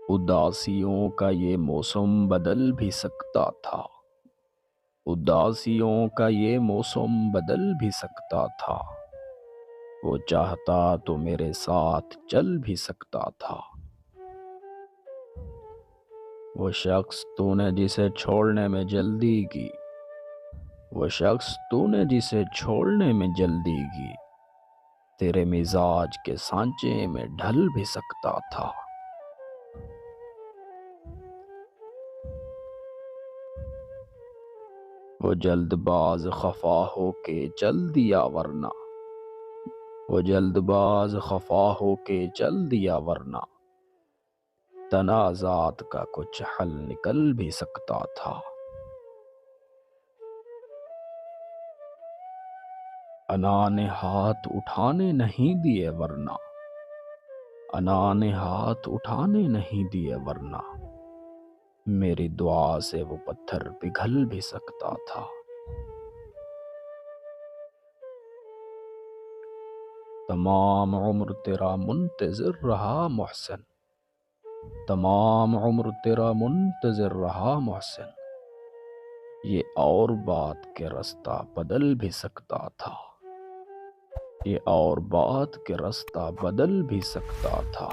اداسیوں کا یہ موسم بدل بھی سکتا تھا، اداسیوں کا یہ موسم بدل بھی سکتا تھا، وہ چاہتا تو میرے ساتھ چل بھی سکتا تھا۔ وہ شخص تو نے جسے چھوڑنے میں جلدی کی، وہ شخص تو نے جسے چھوڑنے میں جلدی کی، تیرے مزاج کے سانچے میں ڈھل بھی سکتا تھا۔ وہ جلد باز خفا ہو کے چل دیا ورنہ، وہ جلد باز خفا ہو کے چل دیا ورنہ، تنازعات کا کچھ حل نکل بھی سکتا تھا۔ انا نے ہاتھ اٹھانے نہیں دیے ورنہ، انا نے ہاتھ اٹھانے نہیں دیے ورنہ، میری دعا سے وہ پتھر پگھل بھی سکتا تھا۔ تمام عمر تیرا منتظر رہا محسن، تمام عمر تیرا منتظر رہا محسن، یہ اور بات کہ رستہ بدل بھی سکتا تھا، یہ اور بات کہ رستہ بدل بھی سکتا تھا۔